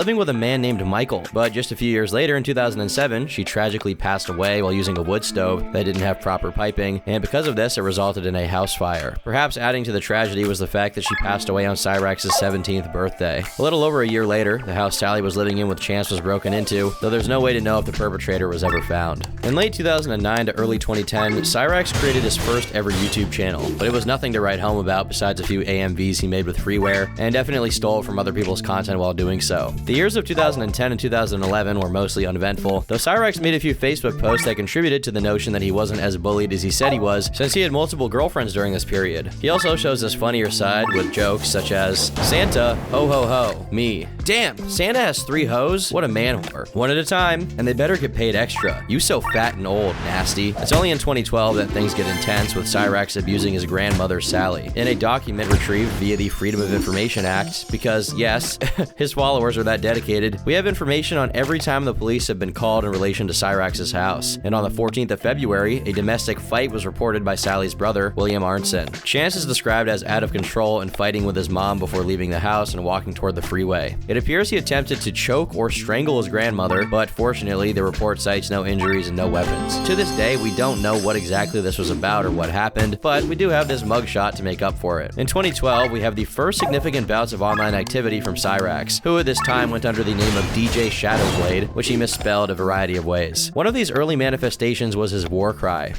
living with a man named Michael, but just a few years later in 2007, she tragically passed away while using a wood stove that didn't have proper piping, and because of this, it resulted in a house fire. Perhaps adding to the tragedy was the fact that she passed away on Cyrax's 17th birthday. A little over a year later, the house Sally was living in with Chance was broken into, though there's no way to know if the perpetrator was ever found. In late 2009 to early 2010, Cyrax created his first ever YouTube channel, but it was nothing to write home about besides a few AMVs he made with freeware, and definitely stole from other people's content while doing so. The years of 2010 and 2011 were mostly uneventful, though Cyrax made a few Facebook posts that contributed to the notion that he wasn't as bullied as he said he was, since he had multiple girlfriends during this period. He also shows his funnier side with jokes such as, Santa, ho ho ho, me. Damn, Santa has 3 hoes? What a man whore. One at a time, and they better get paid extra. You so fat and old, nasty. It's only in 2012 that things get intense with Cyrax abusing his grandmother, Sally, in a document retrieved via the Freedom of Information Act, because yes, his followers are that dedicated. We have information on every time the police have been called in relation to Cyrax's house, and on the 14th of February, a domestic fight was reported by Sally's brother, William Arnson. Chance is described as out of control and fighting with his mom before leaving the house and walking toward the freeway. It appears he attempted to choke or strangle his grandmother, but fortunately, the report cites no injuries and no weapons. To this day, we don't know what exactly this was about or what happened, but we do have this mugshot to make up for it. In 2012, we have the first significant bouts of online activity from Cyrax, who at this time went under the name of DJ Shadowblade, which he misspelled a variety of ways. One of these early manifestations was his war cry.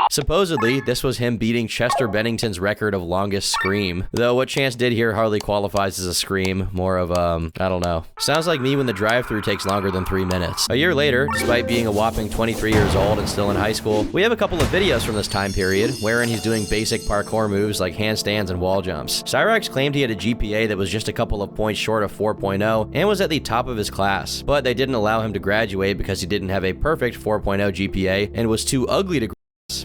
Supposedly, this was him beating Chester Bennington's record of longest scream, though what Chance did here hardly qualifies as a scream, more of I don't know. Sounds like me when the drive-thru takes longer than 3 minutes. A year later, despite being a whopping 23 years old and still in high school, we have a couple of videos from this time period, wherein he's doing basic parkour moves like handstands and wall jumps. Cyrax claimed he had a GPA that was just a couple of points short of 4.0 and was at the top of his class, but they didn't allow him to graduate because he didn't have a perfect 4.0 GPA and was too ugly to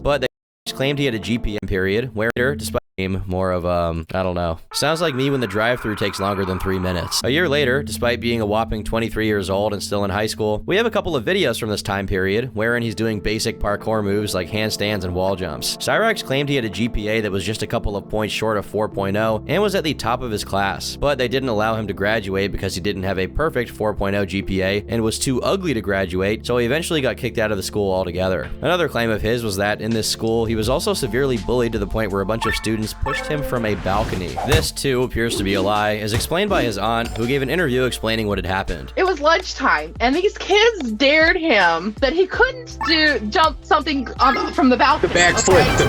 but they claimed he had a GPA period, where despite more of I don't know. Sounds like me when the drive-thru takes longer than 3 minutes. A year later, despite being a whopping 23 years old and still in high school, we have a couple of videos from this time period, wherein he's doing basic parkour moves like handstands and wall jumps. Cyrax claimed he had a GPA that was just a couple of points short of 4.0 and was at the top of his class, but they didn't allow him to graduate because he didn't have a perfect 4.0 GPA and was too ugly to graduate, so he eventually got kicked out of the school altogether. Another claim of his was that in this school, he was also severely bullied to the point where a bunch of students pushed him from a balcony. This, too, appears to be a lie, as explained by his aunt, who gave an interview explaining what had happened. It was lunchtime, and these kids dared him that he couldn't jump something from the balcony. The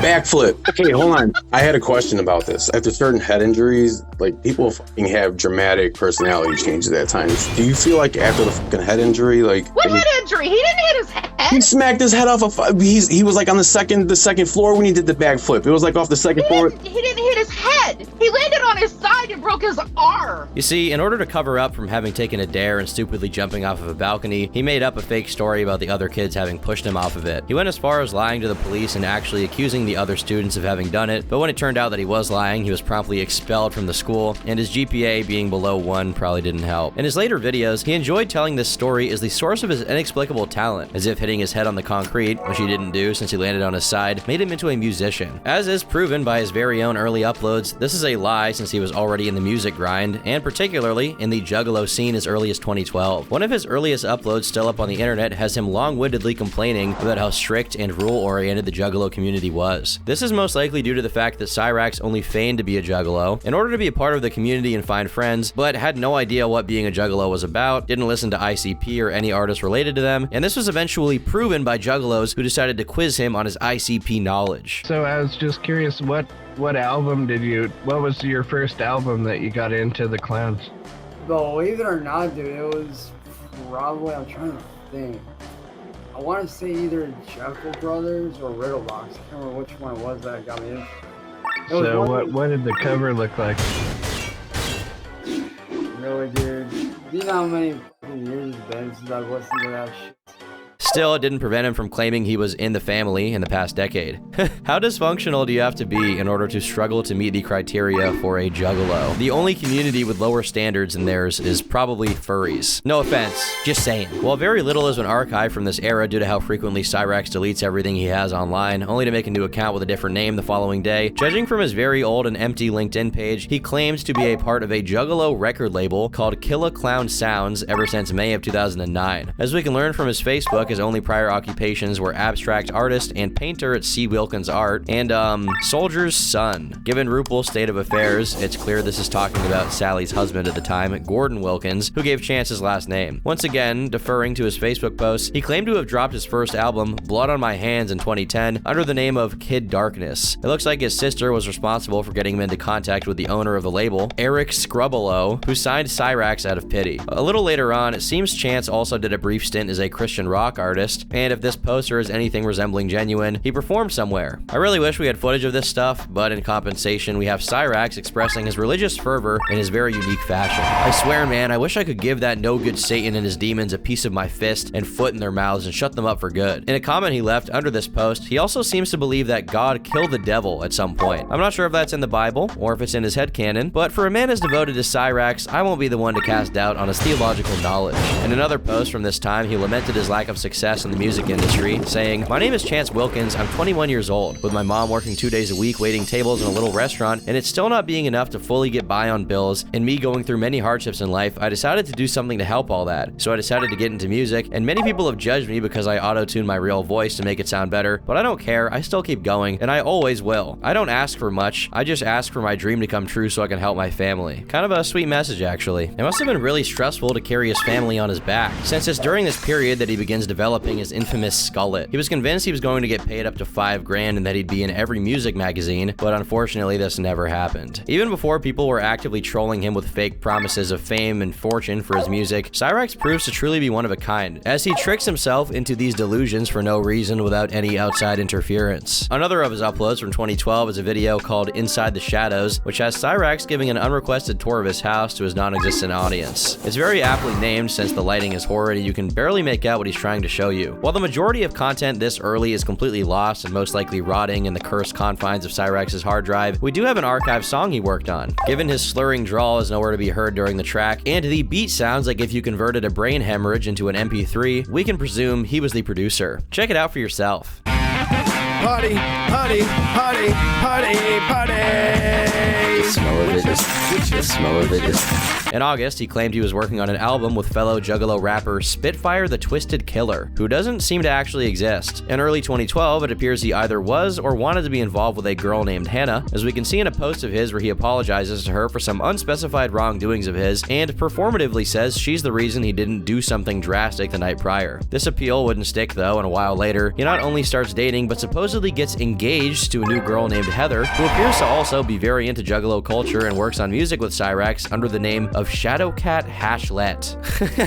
backflip. Okay, hold on. I had a question about this. After certain head injuries, like, people fucking have dramatic personality changes at times. Do you feel like after the fucking head injury, like... What head injury? He didn't hit his head. He smacked his head off he was like on the second floor when he did the backflip. It was like off the second floor. He didn't hit his head. He landed on his side and broke his arm. You see, in order to cover up from having taken a dare and stupidly jumping off of a balcony, he made up a fake story about the other kids having pushed him off of it. He went as far as lying to the police and actually accusing the other students of having done it, but when it turned out that he was lying, he was promptly expelled from the school, and his GPA being below 1 probably didn't help. In his later videos, he enjoyed telling this story as the source of his inexplicable talent, as if hitting his head on the concrete, which he didn't do since he landed on his side, made him into a musician. As is proven by his very own early uploads, this is a lie since he was already in the music grind, and particularly in the Juggalo scene as early as 2012. One of his earliest uploads still up on the internet has him long-windedly complaining about how strict and rule-oriented the Juggalo community was. This is most likely due to the fact that Cyrax only feigned to be a Juggalo in order to be a part of the community and find friends, but had no idea what being a Juggalo was about, didn't listen to ICP or any artists related to them, and this was eventually proven by Juggalos who decided to quiz him on his ICP knowledge. So I was just curious, what was your first album that you got into the clowns? Believe it or not, dude, it was probably, I'm trying to think. I want to say either Jekyll Brothers or Riddlebox. I can't remember which one it was that got me in. So what did the cover look like? Really, dude? Do you know how many years it's been since I've listened to that shit? Still, it didn't prevent him from claiming he was in the family in the past decade. How dysfunctional do you have to be in order to struggle to meet the criteria for a juggalo? The only community with lower standards than theirs is probably furries. No offense, just saying. While very little has been archived from this era due to how frequently Cyrax deletes everything he has online, only to make a new account with a different name the following day, judging from his very old and empty LinkedIn page, he claims to be a part of a juggalo record label called Killa Clown Sounds ever since May of 2009. As we can learn from his Facebook, his only prior occupations were abstract artist and painter at C. Wilkins Art and, soldier's son. Given RuPaul's state of affairs, it's clear this is talking about Sally's husband at the time, Gordon Wilkins, who gave Chance his last name. Once again, deferring to his Facebook post, he claimed to have dropped his first album, Blood on My Hands, in 2010 under the name of Kid Darkness. It looks like his sister was responsible for getting him into contact with the owner of the label, Eric Scrubolo, who signed Cyrax out of pity. A little later on, it seems Chance also did a brief stint as a Christian rock artist, and if this poster is anything resembling genuine, he performed somewhere. I really wish we had footage of this stuff, but in compensation, we have Cyrax expressing his religious fervor in his very unique fashion. I swear, man, I wish I could give that no-good Satan and his demons a piece of my fist and foot in their mouths and shut them up for good. In a comment he left under this post, he also seems to believe that God killed the devil at some point. I'm not sure if that's in the Bible or if it's in his headcanon, but for a man as devoted to Cyrax, I won't be the one to cast doubt on his theological knowledge. In another post from this time, he lamented his lack of success in the music industry, saying, "My name is Chance Wilkins, I'm 21 years old, with my mom working 2 days a week waiting tables in a little restaurant, and it's still not being enough to fully get by on bills, and me going through many hardships in life, I decided to do something to help all that. So I decided to get into music, and many people have judged me because I auto-tune my real voice to make it sound better, but I don't care, I still keep going, and I always will. I don't ask for much, I just ask for my dream to come true so I can help my family." Kind of a sweet message, actually. It must have been really stressful to carry his family on his back, since it's during this period that he begins developing his infamous skullet. He was convinced he was going to get paid up to $5 grand and that he'd be in every music magazine, but unfortunately this never happened. Even before people were actively trolling him with fake promises of fame and fortune for his music, Cyrax proves to truly be one of a kind, as he tricks himself into these delusions for no reason without any outside interference. Another of his uploads from 2012 is a video called Inside the Shadows, which has Cyrax giving an unrequested tour of his house to his non-existent audience. It's very aptly named since the lighting is horrid and you can barely make out what he's trying to show you. While the majority of content this early is completely lost and most likely rotting in the cursed confines of Cyrax's hard drive, we do have an archived song he worked on. Given his slurring drawl is nowhere to be heard during the track, and the beat sounds like if you converted a brain hemorrhage into an MP3, we can presume he was the producer. Check it out for yourself. Party, party, party, party, party. Smell of it, just smell of it. In August, he claimed he was working on an album with fellow Juggalo rapper Spitfire the Twisted Killer, who doesn't seem to actually exist. In early 2012, it appears he either was or wanted to be involved with a girl named Hannah, as we can see in a post of his where he apologizes to her for some unspecified wrongdoings of his, and performatively says she's the reason he didn't do something drastic the night prior. This appeal wouldn't stick though, and a while later, he not only starts dating, but supposedly gets engaged to a new girl named Heather, who appears to also be very into Juggalo culture and works on music with Cyrax under the name of Shadowcat Hashlet.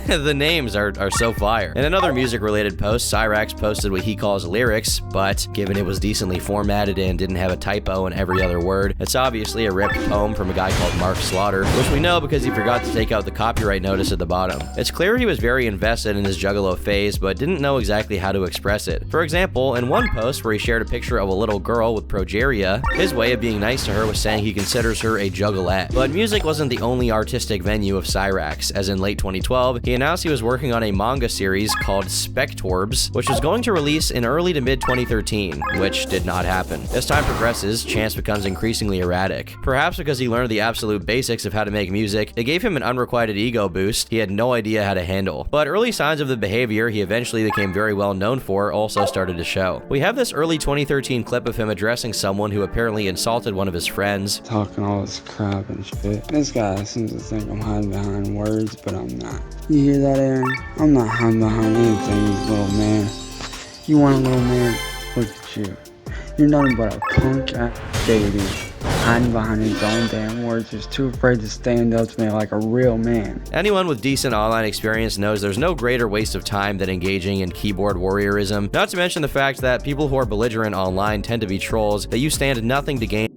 The names are so fire. In another music-related post, Cyrax posted what he calls lyrics, but given it was decently formatted and didn't have a typo in every other word, it's obviously a ripped poem from a guy called Mark Slaughter, which we know because he forgot to take out the copyright notice at the bottom. It's clear he was very invested in his Juggalo phase, but didn't know exactly how to express it. For example, in one post where he shared a picture of a little girl with progeria, his way of being nice to her was saying he considers her a juggalette. But music wasn't the only artistic venue of Cyrax, as in late 2012, he announced he was working on a manga series called Spectorbs, which was going to release in early to mid 2013, which did not happen. As time progresses, Chance becomes increasingly erratic. Perhaps because he learned the absolute basics of how to make music, it gave him an unrequited ego boost he had no idea how to handle. But early signs of the behavior he eventually became very well known for also started to show. We have this early 2013 clip of him addressing someone who apparently insulted one of his friends. Talking all this crap and shit. This guy seems to think I'm hiding behind words, but I'm not. You hear that, Aaron? I'm not hiding behind anything, you little man. You want a little man? Look at you. You're nothing but a punk-ass baby. Hiding behind his own damn words, just too afraid to stand up to me like a real man. Anyone with decent online experience knows there's no greater waste of time than engaging in keyboard warriorism, not to mention the fact that people who are belligerent online tend to be trolls that you stand nothing to gain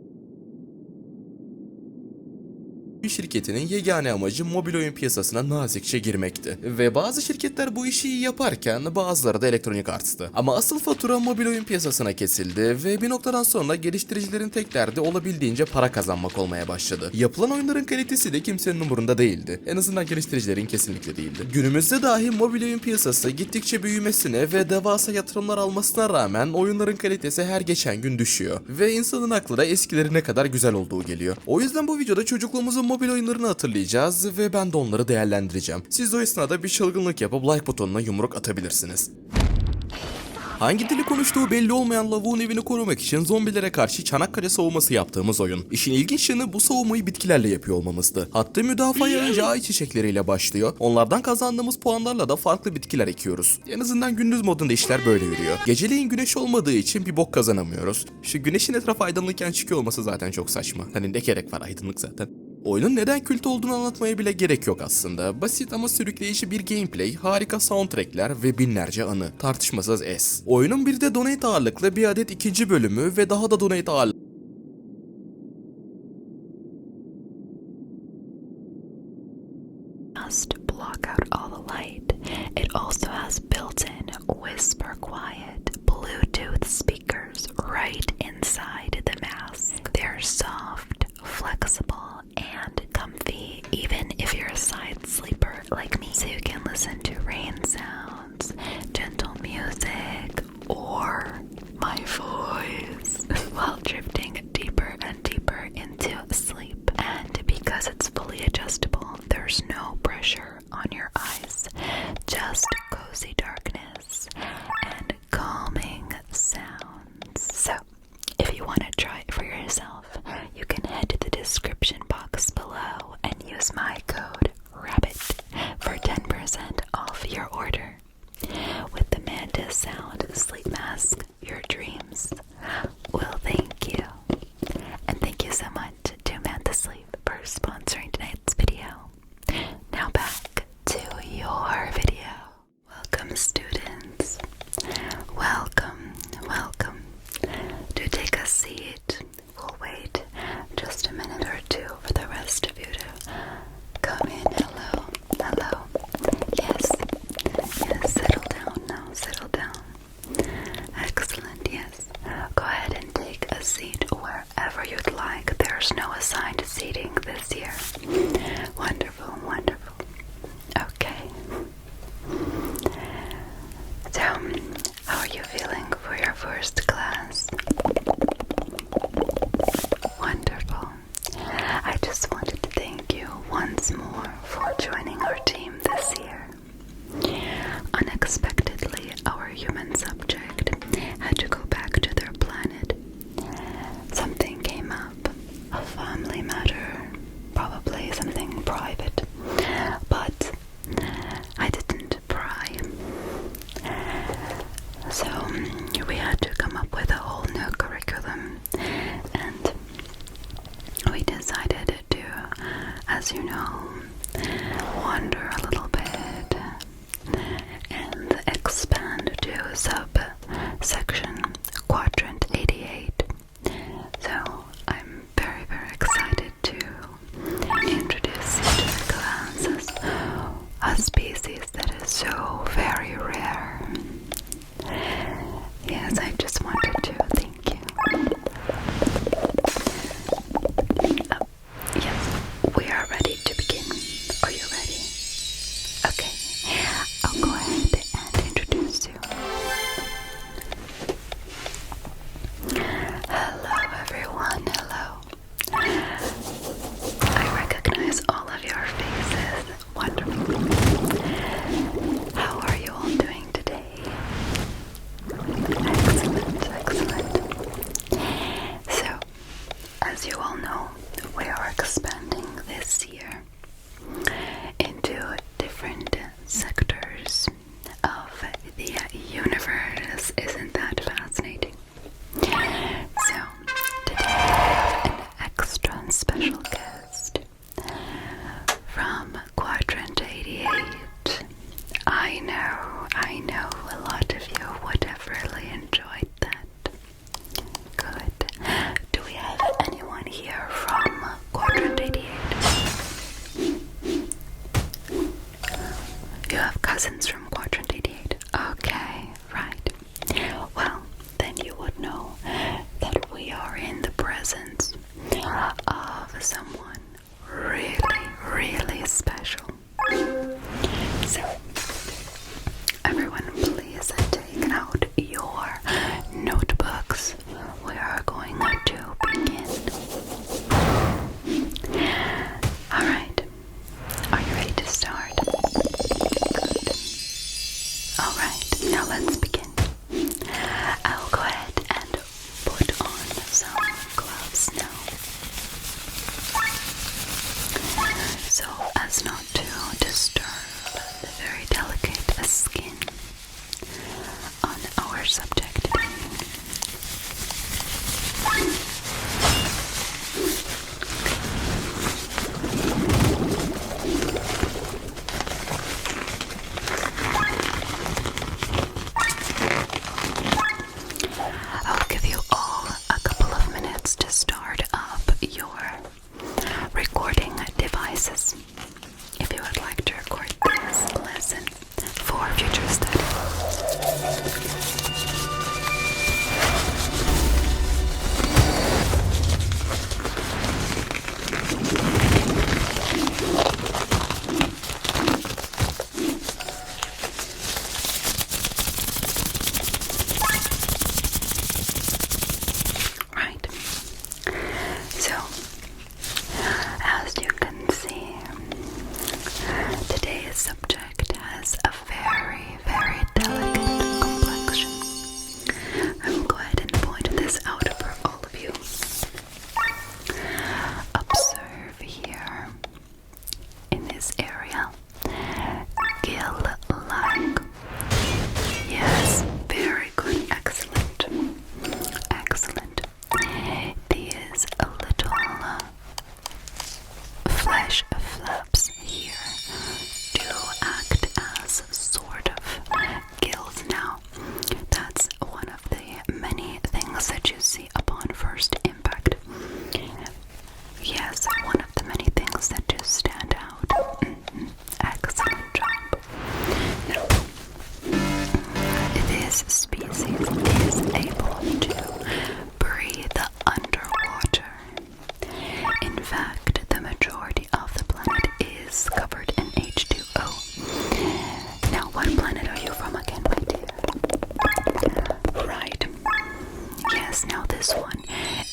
şirketinin yegane amacı mobil oyun piyasasına nazikçe girmekti. Ve bazı şirketler bu işi iyi yaparken bazıları da Electronic Arts'tı. Ama asıl fatura mobil oyun piyasasına kesildi ve bir noktadan sonra geliştiricilerin tek derdi olabildiğince para kazanmak olmaya başladı. Yapılan oyunların kalitesi de kimsenin umurunda değildi. En azından geliştiricilerin kesinlikle değildi. Günümüzde dahi mobil oyun piyasası gittikçe büyümesine ve devasa yatırımlar almasına rağmen oyunların kalitesi her geçen gün düşüyor. Ve insanın aklına eskilerine kadar güzel olduğu geliyor. O yüzden bu videoda çocukluğumuzun mobil oyunlarını hatırlayacağız ve ben de onları değerlendireceğim. Siz de o esnada bir çılgınlık yapıp like butonuna yumruk atabilirsiniz. Hangi dili konuştuğu belli olmayan lavuğun evini korumak için zombilere karşı Çanakkale savunması yaptığımız oyun. İşin ilginç yanı bu savunmayı bitkilerle yapıyor olmamızdı. Hatta müdafaya önce ay çiçekleriyle başlıyor. Onlardan kazandığımız puanlarla da farklı bitkiler ekiyoruz. En azından gündüz modunda işler böyle yürüyor. Geceleyin güneş olmadığı için bir bok kazanamıyoruz. Şu güneşin etrafı aydınlıkken çıkıyor olması zaten çok saçma. Hani ne gerek var, aydınlık zaten. Oyunun neden kült olduğunu anlatmaya bile gerek yok aslında. Basit ama sürükleyici bir gameplay, harika soundtrackler ve binlerce anı. Tartışmasız S. Oyunun bir de donate ağırlıklı bir adet ikinci bölümü ve daha da donate ağırlıklı block out all the light. It also has built-in whisper quiet Bluetooth speakers right inside the mask. They're soft, flexible, and comfy, even if you're a side sleeper like me. So you can listen to rain sounds, gentle music, or my voice while drifting deeper and deeper into sleep. And because it's fully adjustable, there's no pressure on your eyes, just cozy darkness and calming sounds. So, if you want to try it for yourself, you can head to the description box below and use my code RABBIT for 10% off your order. With the Manta Sound Sleep Mask, your dreams will thank you. And thank you so much to Manta Sleep for sponsoring tonight's video. Now back to your video. Welcome, students. Welcome, welcome. Do take a seat. We'll wait just a minute or two for the rest of you to come in. Hello, hello. Yes, yes, settle down now, settle down. Excellent, yes. Go ahead and take a seat wherever you'd like. There's no assigned seating this year. Wonderful, wonderful. Okay. So, how are you feeling for your first class? Wonderful. I just wanted to thank you once more for joining our team this year. Unexpectedly, our human subject had to go back to their planet. Something came up, a family matter, probably something private, but I didn't pry. So we had to come up with a whole new curriculum, and we decided to, as you know, wander a little bit and expand to subsection quadrant 88. So I'm very, very excited to introduce you to the glances, a species that is so very rare. Yes, I just wanted to thank you. Yes, we are ready to begin. Are you ready? Okay, I'll go ahead and introduce you. Hello everyone, hello. I recognize all of your faces. Wonderful. How are you all doing today? Excellent, excellent. So, as you all know, we are expanding this year into different sectors of the universe. Isn't that fascinating? So, today I have an extra special guest from Quadrant 88. I know a lot of you would have really enjoyed that. Good. Do we have anyone here from Quadrant 88? presents from Quadrant 88. Okay, right. Well, then you would know that we are in the presence of someone really, really special. So, everyone, please take out your notebooks. We are going to begin. Alright, are you ready to start? Good. Alright, now let's begin. I'll go ahead and put on some gloves now, so as not to disturb the very delicate skin on our subject today. I'll give you all a couple of minutes to start up your recording devices if you would like to record this lesson for future study. Right. So, as you can see, today's subject has a very, very delicate complexion. I will go ahead and point this out for all of you. Observe here in this area, gill-like. Yes, very good, excellent, excellent. These little flesh flaps here do act as sort of gills. Now, that's one of the many things that you see upon first impact. Yes, one of the many things that do stand out. Excellent job. Now, this species is able to breathe underwater. In fact, the majority of the planet is covered in H2O. Now, what planet are you from again, my dear? Right. Yes, now this one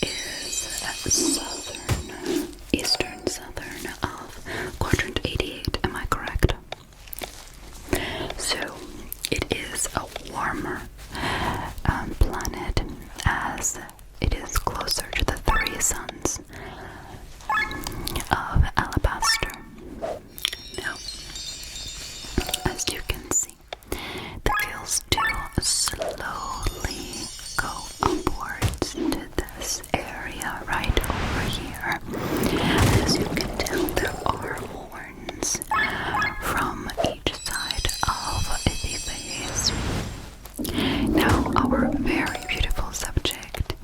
is eastern southern of Quadrant 88. Am I correct? So, it is a warmer planet, as it is closer to the three suns of Alabaster. Now, as you can see, the gills do slowly go upwards to this area right over here. As you can tell, there are horns from each side of the face. Now, our very beautiful subject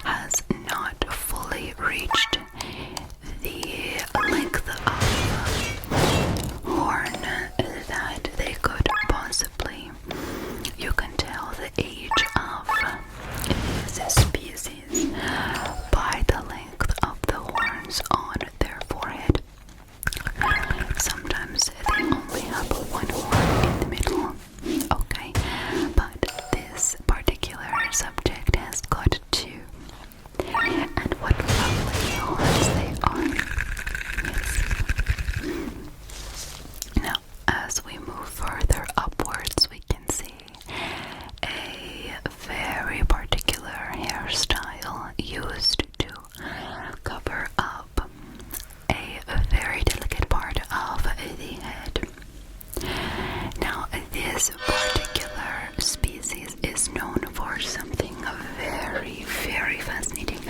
has not fully reached the length of horn that they could possibly. You can tell the age of this species by the length of the horns on their forehead. Sometimes they only have one horn in the middle. Okay, but this particular subject has got two. And what lovely horns they are. Yes. Now, as we move further upwards, we can see a very particular hairstyle used to cover up a very delicate part of the head. Now, this particular species is known for something very, very fascinating.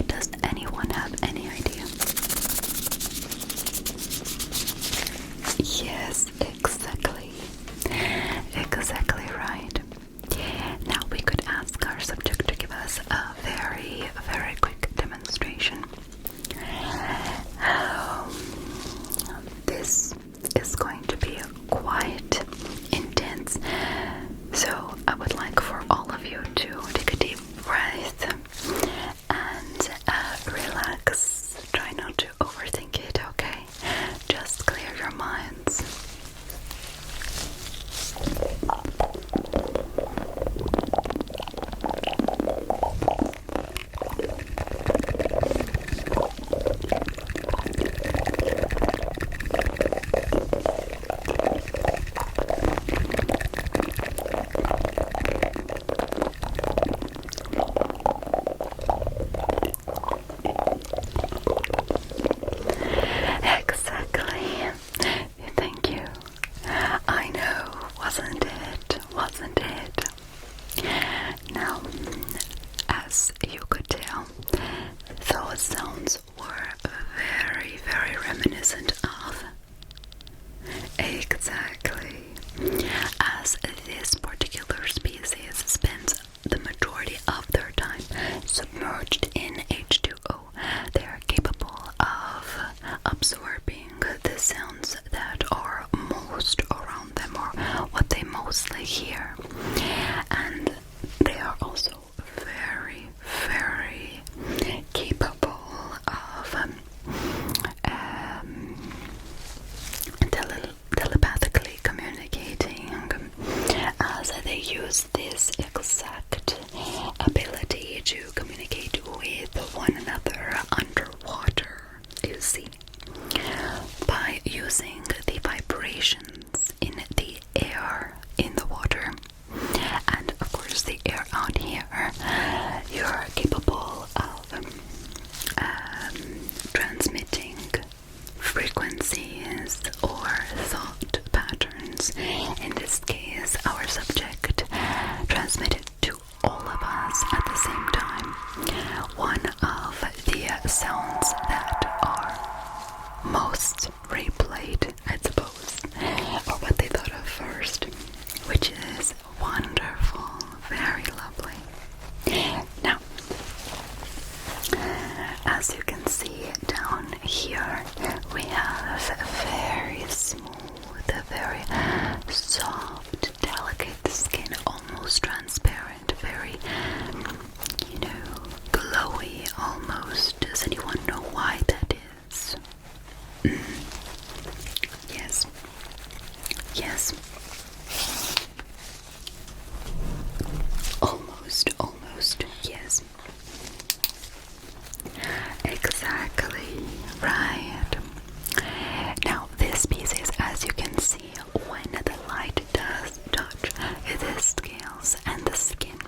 Does anyone have any idea? Yes, exactly. Exactly right. Now, we could ask our subject to give us a very, very quick demonstration. This is going to be quite see. By using the vibrations in the air in the water, and of course the air out here, you're capable of transmitting frequencies or thought patterns. In this case, our subject transmitted to all of us at the same time one of the sounds that are most replayed, I suppose, or what they thought of first, which is wonderful, very lovely. Now, as you can see down here, we have very smooth, very soft, delicate skin, almost transparent, very, glowy almost. Does anyone know why that is? Yes. Yes. Almost, yes. Exactly, right. Now, this piece is, as you can see, when the light does touch the scales and the skin,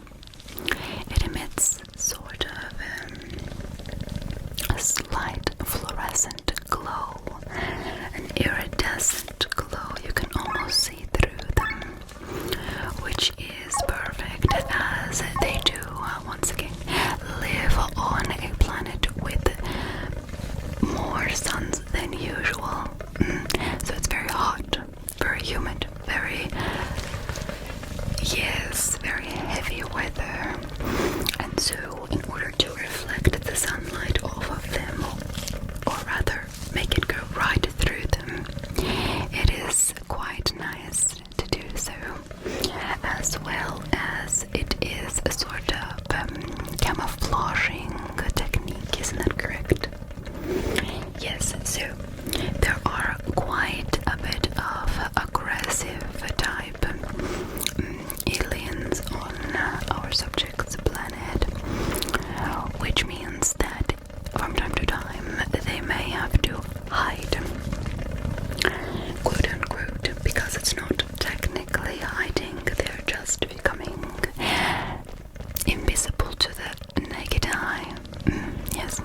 it emits sort of a slight fluorescent glow, an iridescent glow. You can almost see through them, which is perfect as they do, once again, live on a planet with more suns than usual. So it's very hot, very humid, very heavy weather. And so in order to reflect the sunlight off of them, or rather make it go right through them, it is quite nice to do so, as well as it is a sort of camouflaging technique, isn't that correct? Yes, so there are quite a bit of aggressive type aliens on our subject's planet, which means that from time to time they may have to hide, quote unquote, because it's not technically hiding, they're just becoming invisible to the naked eye. Yes.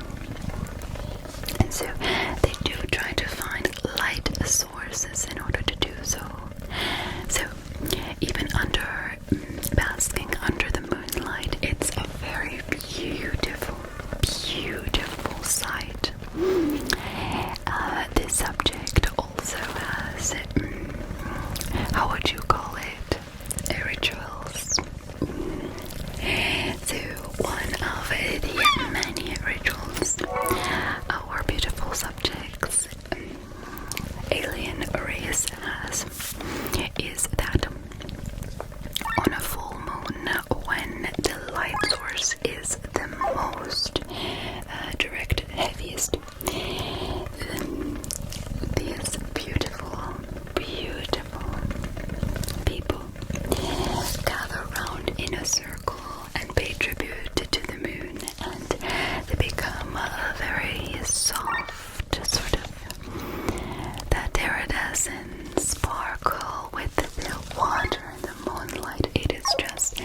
And so they do try to find light sources in order to do so. So even basking under the moonlight, it's a very beautiful sight. This subject also has, how would you call it, rituals. So one of the many rituals our beautiful subjects, alien race has, is that on a full moon, when the light source is the most direct, heaviest, these beautiful people gather round in a circle and pay tribute to the moon, and they become a very soft, sort of that iridescent sparkle with the water and the moonlight. It is just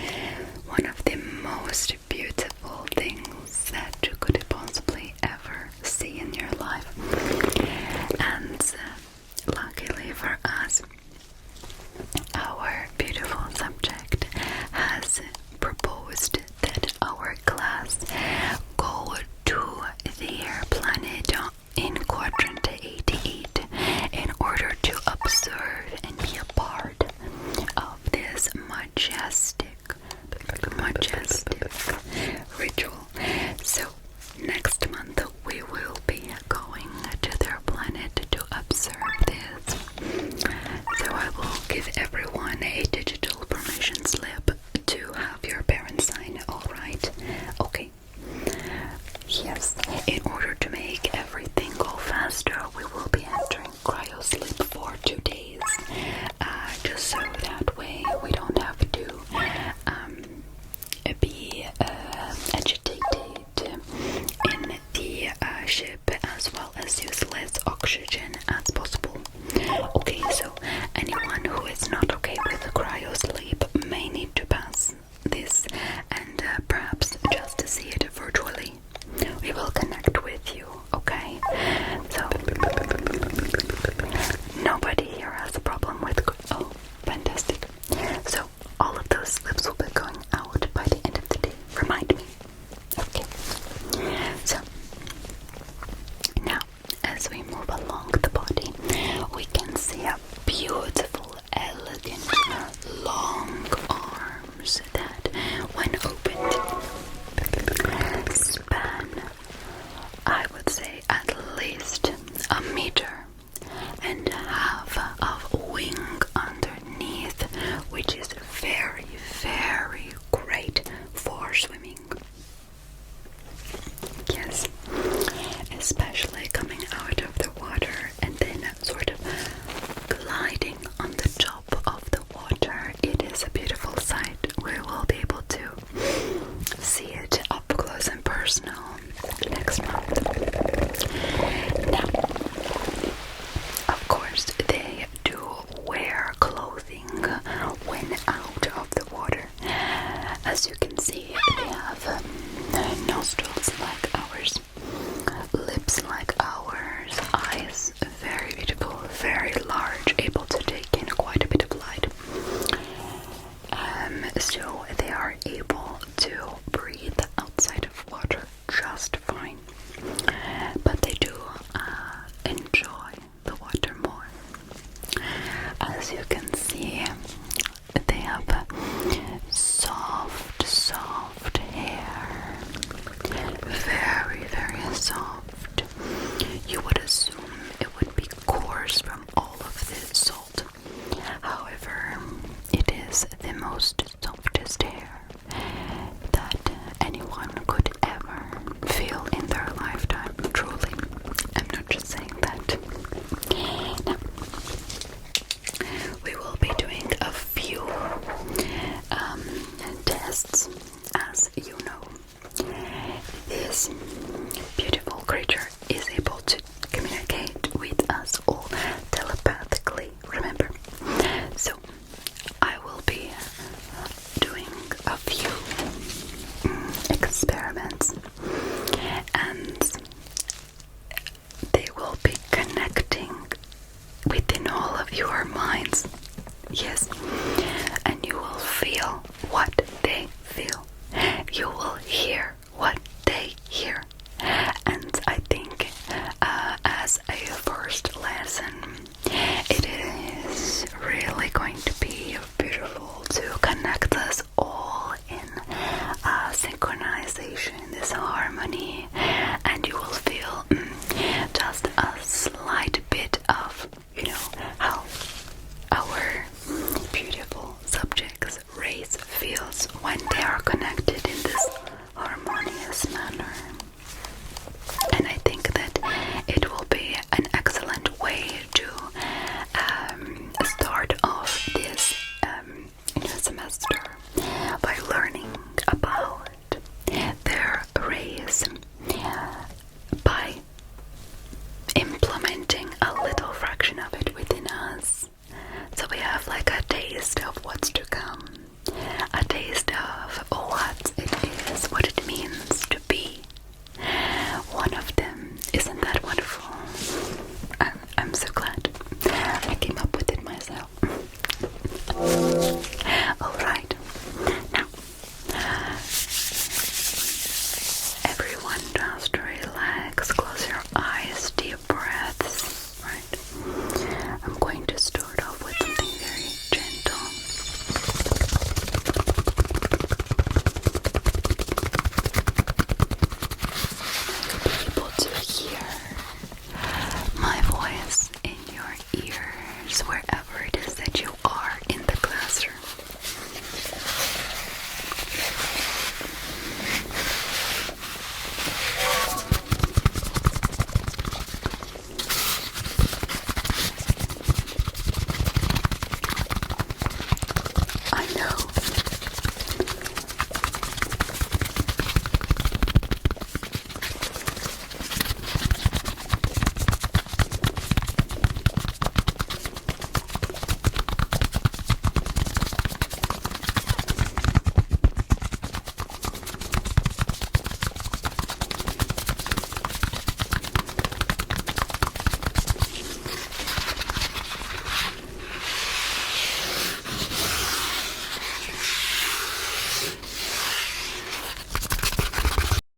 one of the most beautiful things that you could possibly ever see in your life. And luckily for us, our beautiful subject has proposed that our class go to their planet in quadrant 88 in order to observe and be a part of this majestic ritual. So next month we will be going to their planet to observe this. So I will give everyone a digital permission slip to have your parents sign, alright? Okay. Yes, in order to make everything go faster, we will be entering cryo sleep for 2 days. Just so that way we don't have to be agitated in the ship, as well as use has oxygen